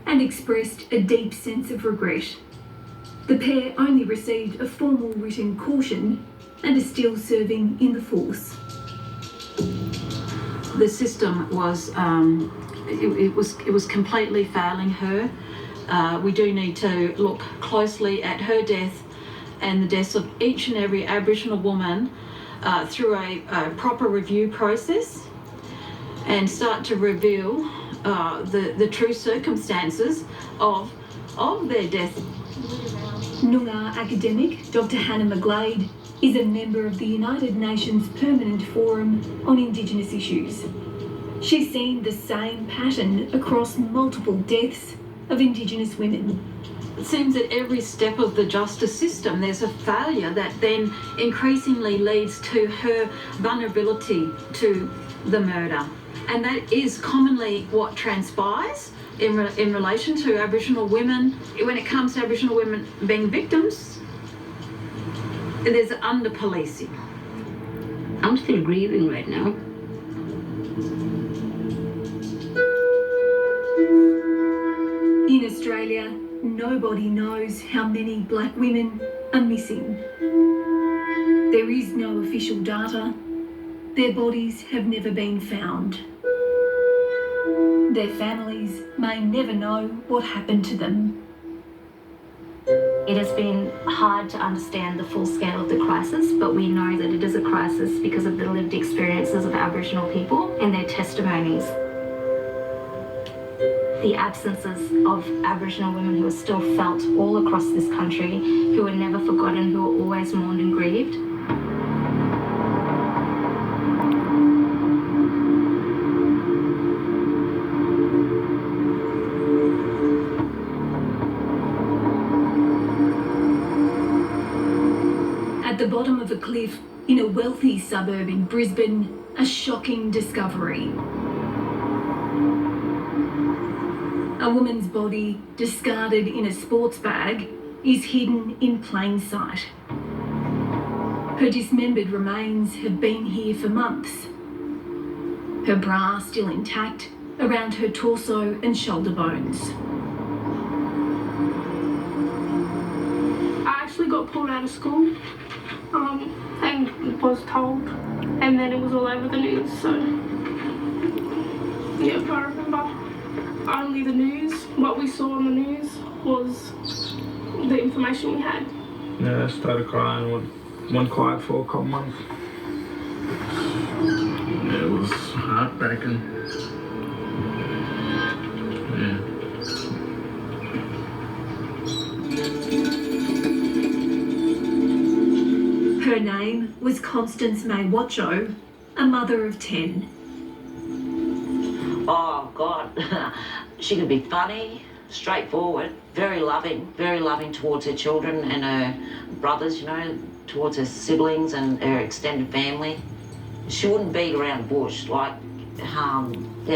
and expressed a deep sense of regret. The pair only received a formal written caution and are still serving in the force. The system was it was completely failing her. We do need to look closely at her death and the deaths of each and every Aboriginal woman through a proper review process and start to reveal the true circumstances of their death. Noongar academic Dr. Hannah McGlade is a member of the United Nations Permanent Forum on Indigenous Issues. She's seen the same pattern across multiple deaths of Indigenous women. It seems that every step of the justice system there's a failure that then increasingly leads to her vulnerability to the murder. And that is commonly what transpires in relation to Aboriginal women. When it comes to Aboriginal women being victims, there's under-policing. I'm still grieving right now. In Australia, nobody knows how many black women are missing. There is no official data. Their bodies have never been found. Their families may never know what happened to them. It has been hard to understand the full scale of the crisis, but we know that it is a crisis because of the lived experiences of Aboriginal people and their testimonies. The absences of Aboriginal women who are still felt all across this country, who are never forgotten, who are always mourned and grieved. At the bottom of a cliff in a wealthy suburb in Brisbane, a shocking discovery. A woman's body, discarded in a sports bag, is hidden in plain sight. Her dismembered remains have been here for months. Her bra still intact around her torso and shoulder bones. I actually got pulled out of school and was told, and then it was all over the news, so yeah, I remember only the news. What we saw on the news was the information we had. Yeah, I started crying, went quiet for a couple months. Yeah, it was heartbreaking. Yeah. Her name was Constance May Watcho, a mother of 10. Oh, God. She could be funny, straightforward, very loving towards her children and her brothers, you know, towards her siblings and her extended family. She wouldn't beat around the bush, like,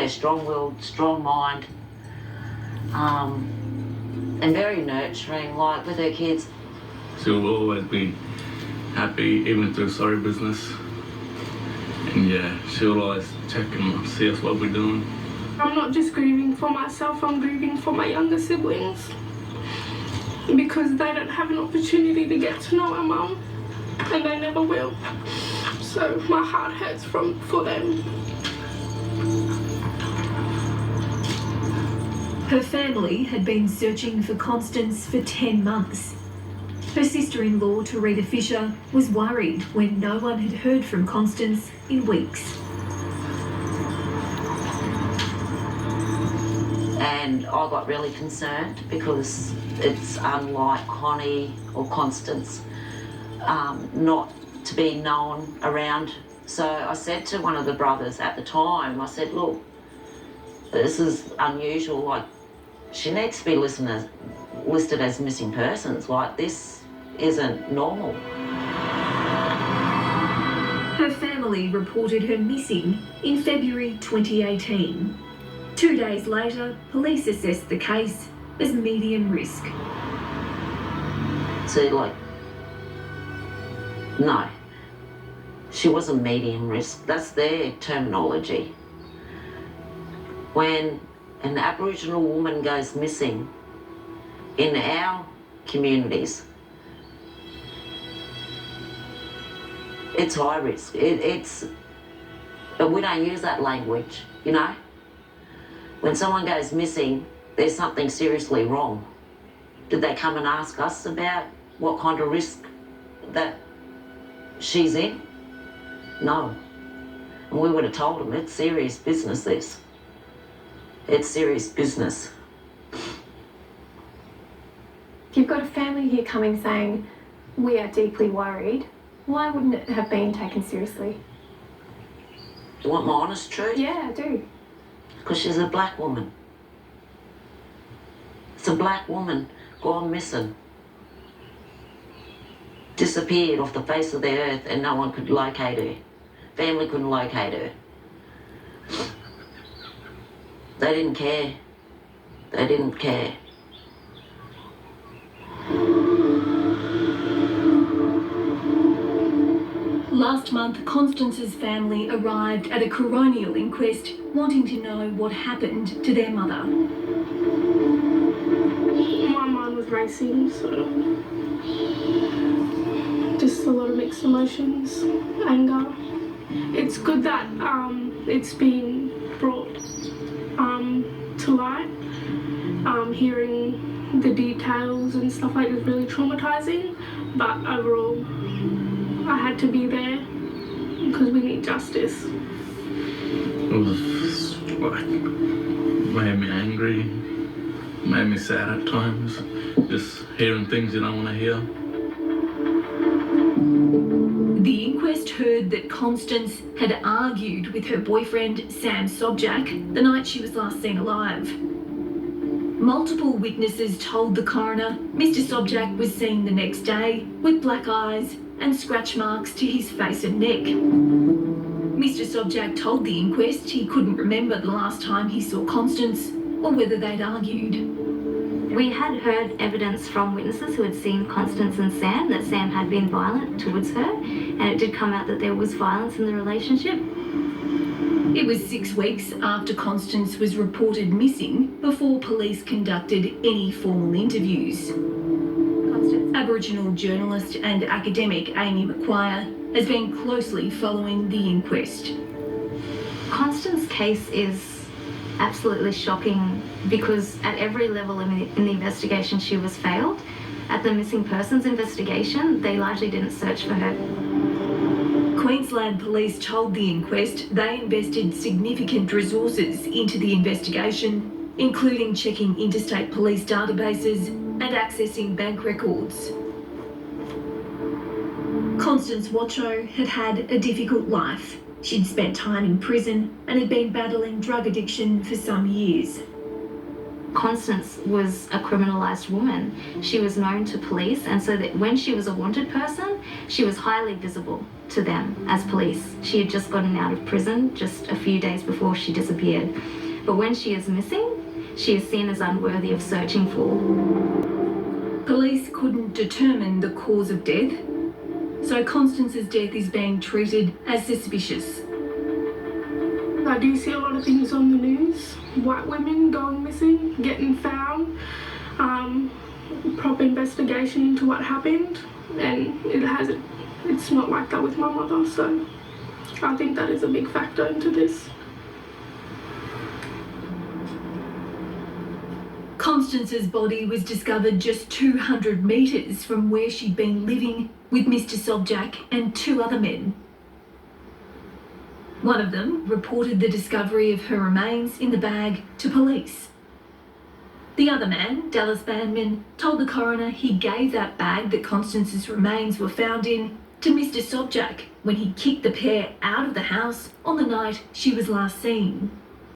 strong-willed, strong mind, and very nurturing, like, with her kids. She will always be happy, even through sorry business. And yeah, she'll always check and see us what we're doing. I'm not just grieving for myself, I'm grieving for my younger siblings because they don't have an opportunity to get to know our mum, and they never will. So my heart hurts for them. Her family had been searching for Constance for 10 months. Her sister-in-law, Tarita Fisher, was worried when no one had heard from Constance in weeks. And I got really concerned because it's unlike Connie or Constance not to be known around. So I said to one of the brothers at the time, I said, look, this is unusual, like, she needs to be listed as missing persons, like, this isn't normal. Her family reported her missing in February 2018. 2 days later, police assessed the case as medium risk. So, like, no, she wasn't medium risk. That's their terminology. When an Aboriginal woman goes missing in our communities, it's high risk. But we don't use that language, you know? When someone goes missing, there's something seriously wrong. Did they come and ask us about what kind of risk that she's in? No. And we would have told them it's serious business, this. It's serious business. You've got a family here coming saying, we are deeply worried. Why wouldn't it have been taken seriously? You want my honest truth? Yeah, I do. Because she's a black woman. It's a black woman gone missing. Disappeared off the face of the earth and no one could locate her. Family couldn't locate her. They didn't care. They didn't care. Last month, Constance's family arrived at a coronial inquest wanting to know what happened to their mother. My mind was racing, so just a lot of mixed emotions, anger. It's good that it's been brought to light. Hearing the details and stuff like it is really traumatizing, but overall I had to be there because we need justice. It was like, made me angry, made me sad at times, just hearing things you don't want to hear. The inquest heard that Constance had argued with her boyfriend, Sam Sobjak, the night she was last seen alive. Multiple witnesses told the coroner Mr. Sobjak was seen the next day with black eyes and scratch marks to his face and neck. Mr. Sobjak told the inquest he couldn't remember the last time he saw Constance or whether they'd argued. We had heard evidence from witnesses who had seen Constance and Sam that Sam had been violent towards her, and it did come out that there was violence in the relationship. It was 6 weeks after Constance was reported missing before police conducted any formal interviews. Aboriginal journalist and academic Amy McQuire has been closely following the inquest. Constance's case is absolutely shocking because at every level in the investigation she was failed. At the missing persons investigation, they largely didn't search for her. Queensland Police told the inquest they invested significant resources into the investigation, including checking interstate police databases and accessing bank records. Constance Watcho had had a difficult life. She'd spent time in prison and had been battling drug addiction for some years. Constance was a criminalised woman. She was known to police, and so that when she was a wanted person, she was highly visible to them as police. She had just gotten out of prison just a few days before she disappeared. But when she is missing, she is seen as unworthy of searching for. Police couldn't determine the cause of death, so Constance's death is being treated as suspicious. I do see a lot of things on the news. White women going missing, getting found, proper investigation into what happened, and it's not like that with my mother, so I think that is a big factor into this. Constance's body was discovered just 200 metres from where she'd been living with Mr. Sobjak and 2 other men. One of them reported the discovery of her remains in the bag to police. The other man, Dallas Bandman, told the coroner he gave that bag that Constance's remains were found in to Mr. Sobjak when he kicked the pair out of the house on the night she was last seen.